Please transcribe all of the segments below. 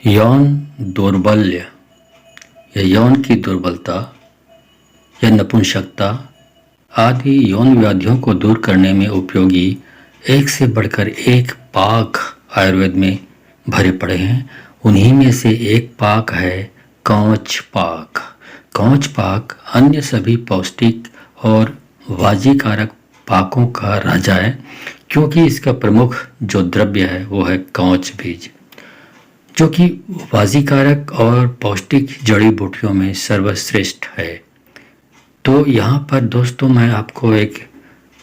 यौन दौर्बल्य या यौन की दुर्बलता या नपुंसकता आदि यौन व्याधियों को दूर करने में उपयोगी एक से बढ़कर एक पाक आयुर्वेद में भरे पड़े हैं। उन्हीं में से एक पाक है कवच पाक। कवच पाक अन्य सभी पौष्टिक और वाजीकारक पाकों का राजा है, क्योंकि इसका प्रमुख जो द्रव्य है वो है कवच बीज, जो कि वाजीकारक और पौष्टिक जड़ी बूटियों में सर्वश्रेष्ठ है। तो यहाँ पर दोस्तों मैं आपको एक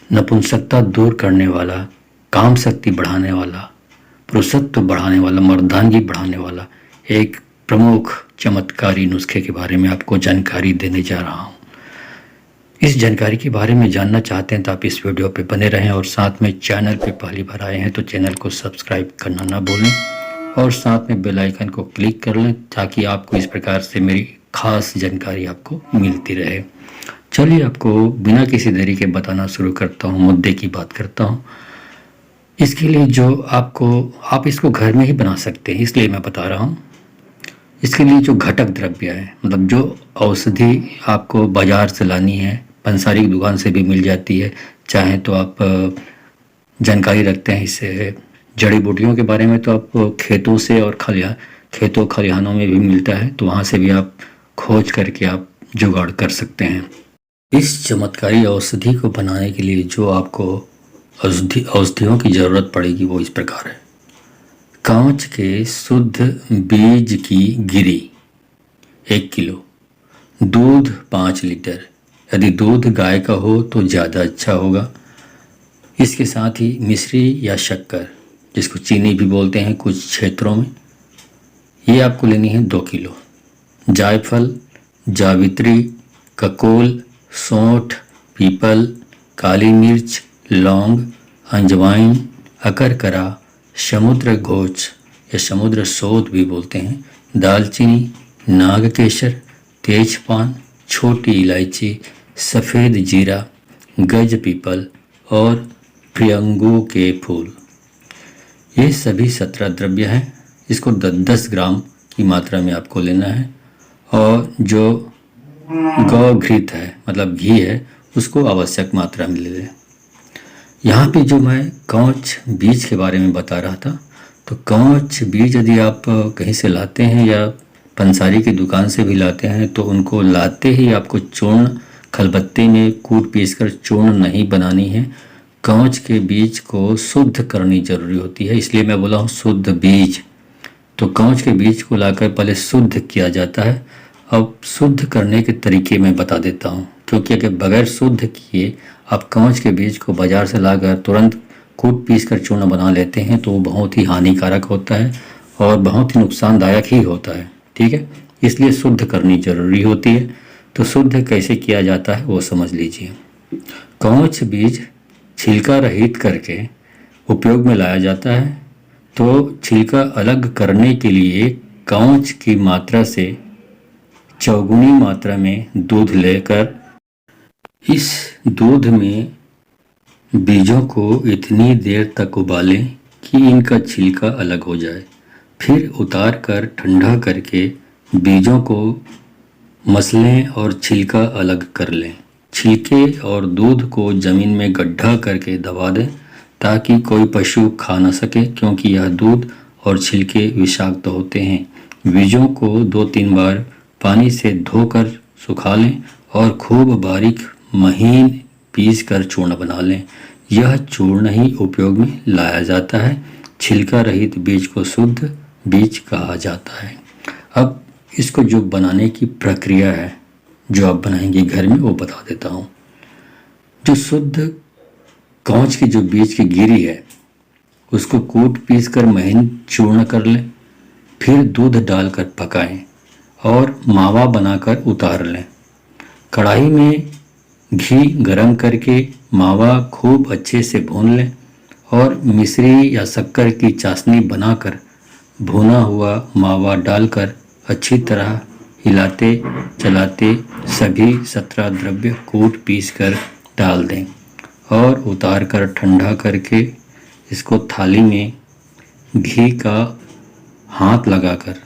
नपुंसकता दूर करने वाला, काम शक्ति बढ़ाने वाला, पुरुषत्व बढ़ाने वाला, मर्दानगी बढ़ाने वाला एक प्रमुख चमत्कारी नुस्खे के बारे में आपको जानकारी देने जा रहा हूँ। इस जानकारी के बारे में जानना चाहते हैं तो आप इस वीडियो पे बने रहें और साथ में चैनल पे पहली बार आए हैं तो चैनल को सब्सक्राइब करना ना भूलें और साथ में बेल आइकन को क्लिक कर लें ताकि आपको इस प्रकार से मेरी खास जानकारी आपको मिलती रहे। चलिए आपको बिना किसी देरी के बताना शुरू करता हूँ, मुद्दे की बात करता हूँ। इसके लिए जो आप इसको घर में ही बना सकते हैं, इसलिए मैं बता रहा हूँ। इसके लिए जो घटक द्रव्य है, मतलब जो औषधि आपको बाजार से लानी है, पंसारी की दुकान से भी मिल जाती है, चाहे तो आप जानकारी रखते हैं इससे जड़ी बूटियों के बारे में तो आप खेतों से और खेतों खलिहानों में भी मिलता है, तो वहाँ से भी आप खोज करके आप जुगाड़ कर सकते हैं। इस चमत्कारी औषधि को बनाने के लिए जो आपको औषधियों की ज़रूरत पड़ेगी वो इस प्रकार है। कांच के शुद्ध बीज की गिरी 1 किलो, दूध 5 लीटर, यदि दूध गाय का हो तो ज़्यादा अच्छा होगा। इसके साथ ही मिश्री या शक्कर, जिसको चीनी भी बोलते हैं कुछ क्षेत्रों में, ये आपको लेनी है 2 किलो। जायफल, जावित्री, ककोल, सौंठ, पीपल, काली मिर्च, लौंग, अजवाइन, अकरकरा, समुद्र घोच या समुद्र सोध भी बोलते हैं, दालचीनी, नागकेसर, तेजपान, छोटी इलायची, सफ़ेद जीरा, गज पीपल और प्रियंगू के फूल, ये सभी 17 द्रव्य हैं। इसको 10 ग्राम की मात्रा में आपको लेना है और जो गौ घृत है, मतलब घी है, उसको आवश्यक मात्रा में ले लें। यहाँ पे जो मैं कवच बीज के बारे में बता रहा था, तो कवच बीज यदि आप कहीं से लाते हैं या पंसारी की दुकान से भी लाते हैं तो उनको लाते ही आपको चूर्ण खलबत्ते में कूट पीस कर चूर्ण नहीं बनानी है। कवच के बीज को शुद्ध करनी जरूरी होती है, इसलिए मैं बोला हूँ शुद्ध बीज। तो कवच के बीज को लाकर पहले शुद्ध किया जाता है। अब शुद्ध करने के तरीके मैं बता देता हूँ, क्योंकि अगर बगैर शुद्ध किए आप कवच के बीज को बाजार से लाकर तुरंत कूट पीस कर चूर्ण बना लेते हैं तो वो बहुत ही हानिकारक होता है और बहुत ही नुकसानदायक ही होता है। ठीक है, इसलिए शुद्ध करनी जरूरी होती है। तो शुद्ध कैसे किया जाता है वो समझ लीजिए। कवच बीज छिलका रहित करके उपयोग में लाया जाता है। तो छिलका अलग करने के लिए कवच की मात्रा से चौगुनी मात्रा में दूध लेकर इस दूध में बीजों को इतनी देर तक उबालें कि इनका छिलका अलग हो जाए। फिर उतार कर ठंडा करके बीजों को मसलें और छिलका अलग कर लें। छिलके और दूध को ज़मीन में गड्ढा करके दबा दें ताकि कोई पशु खा न सके, क्योंकि यह दूध और छिलके विषाक्त होते हैं। बीजों को 2-3 बार पानी से धोकर सुखा लें और खूब बारीक महीन पीस कर चूर्ण बना लें। यह चूर्ण ही उपयोग में लाया जाता है। छिलका रहित बीज को शुद्ध बीज कहा जाता है। अब इसको जो बनाने की प्रक्रिया है, जो आप बनाएंगे घर में, वो बता देता हूँ। जो शुद्ध कवच की जो बीज की गिरी है उसको कूट पीस कर महीन चूर्ण कर लें। फिर दूध डालकर पकाएं और मावा बनाकर उतार लें। कढ़ाई में घी गरम करके मावा खूब अच्छे से भून लें और मिश्री या शक्कर की चाशनी बनाकर भुना हुआ मावा डालकर अच्छी तरह हिलाते चलाते सभी 17 द्रव्य कूट पीस कर डाल दें और उतार कर ठंडा करके इसको थाली में घी का हाथ लगाकर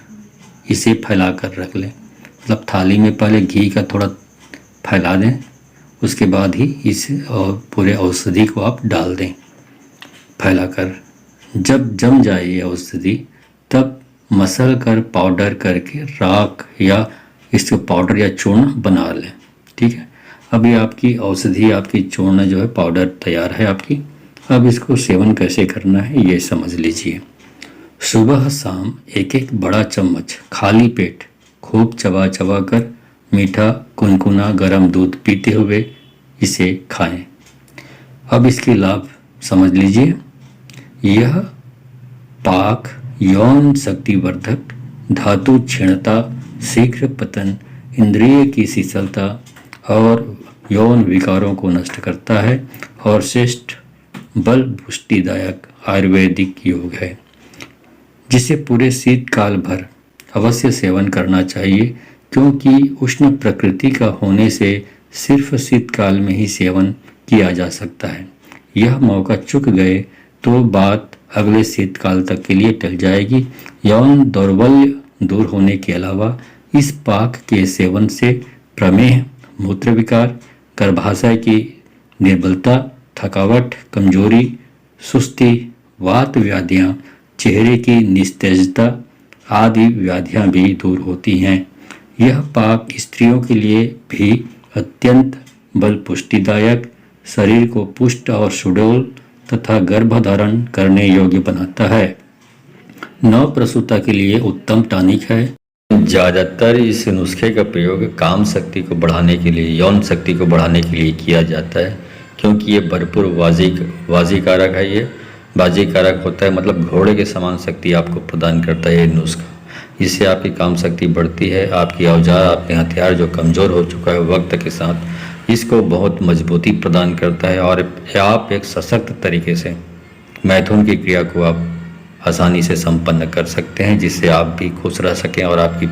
इसे फैला कर रख लें। मतलब थाली में पहले घी का थोड़ा फैला दें, उसके बाद ही इस पूरे औषधि को आप डाल दें फैलाकर। जब जम जाए ये औषधि तब मसल कर पाउडर करके राख या इसको पाउडर या चूर्ण बना लें। ठीक है, अभी आपकी औषधि, आपकी चूर्ण जो है पाउडर तैयार है आपकी। अब इसको सेवन कैसे करना है ये समझ लीजिए। सुबह शाम एक एक बड़ा चम्मच खाली पेट खूब चबा चबा कर मीठा गुनगुना गर्म दूध पीते हुए इसे खाएं। अब इसके लाभ समझ लीजिए। यह पाक, यौन शक्तिवर्धक, धातु क्षीणता, शीघ्र पतन, इंद्रिय की शीतलता और यौन विकारों को नष्ट करता है और श्रेष्ठ बल पुष्टिदायक आयुर्वेदिक योग है, जिसे पूरे शीतकाल भर अवश्य सेवन करना चाहिए, क्योंकि उष्ण प्रकृति का होने से सिर्फ शीतकाल में ही सेवन किया जा सकता है। यह मौका चूक गए तो बात अगले शीतकाल तक के लिए टल जाएगी। यौन दौर्बल्य दूर होने के अलावा इस पाक के सेवन से प्रमेह, मूत्र विकार, गर्भाशय की निर्बलता, थकावट, कमजोरी, सुस्ती, वात व्याधियाँ, चेहरे की निस्तेजता आदि व्याधियाँ भी दूर होती हैं। यह पाक स्त्रियों के लिए भी अत्यंत बल पुष्टिदायक, शरीर को पुष्ट और सुडौल तथा गर्भधारण करने योग्य बनाता है। नवप्रसूता के लिए उत्तम टॉनिक है। ज़्यादातर इस नुस्खे का प्रयोग काम शक्ति को बढ़ाने के लिए, यौन शक्ति को बढ़ाने के लिए किया जाता है, क्योंकि ये भरपूर वाजीकारक है। ये बाजीकारक होता है, मतलब घोड़े के समान शक्ति आपको प्रदान करता है ये नुस्खा। इससे आपकी काम शक्ति बढ़ती है। आपकी औजार, आपके हथियार जो कमज़ोर हो चुका है वक्त के साथ, इसको बहुत मजबूती प्रदान करता है और आप एक सशक्त तरीके से मैथुन की क्रिया को आप आसानी से संपन्न कर सकते हैं, जिससे आप भी खुश रह सकें और आपकी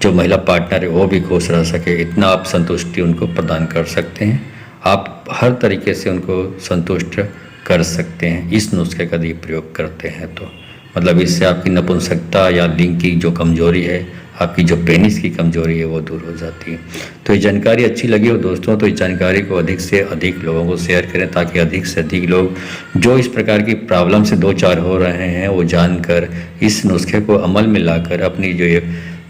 जो महिला पार्टनर है वो भी खुश रह सके। इतना आप संतुष्टि उनको प्रदान कर सकते हैं। आप हर तरीके से उनको संतुष्ट कर सकते हैं इस नुस्खे का यदि प्रयोग करते हैं तो। मतलब इससे आपकी नपुंसकता या लिंग की जो कमजोरी है, आपकी जो पेनिस की कमजोरी है वो दूर हो जाती है। तो ये जानकारी अच्छी लगी हो दोस्तों तो इस जानकारी को अधिक से अधिक लोगों को शेयर करें, ताकि अधिक से अधिक लोग जो इस प्रकार की प्रॉब्लम से दो चार हो रहे हैं वो जानकर इस नुस्खे को अमल में लाकर अपनी जो ये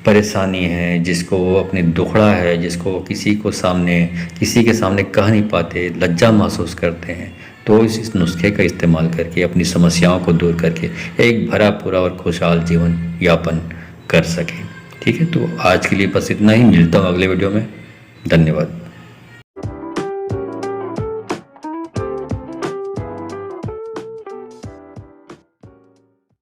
परेशानी है, जिसको वो अपनी दुखड़ा है, जिसको किसी के सामने कह नहीं पाते, लज्जा महसूस करते हैं, तो इस नुस्खे का इस्तेमाल करके अपनी समस्याओं को दूर करके एक भरा पूरा और खुशहाल जीवन यापन कर सकें। ठीक है, तो आज के लिए बस इतना ही। मिलता हूँ अगले वीडियो में। धन्यवाद।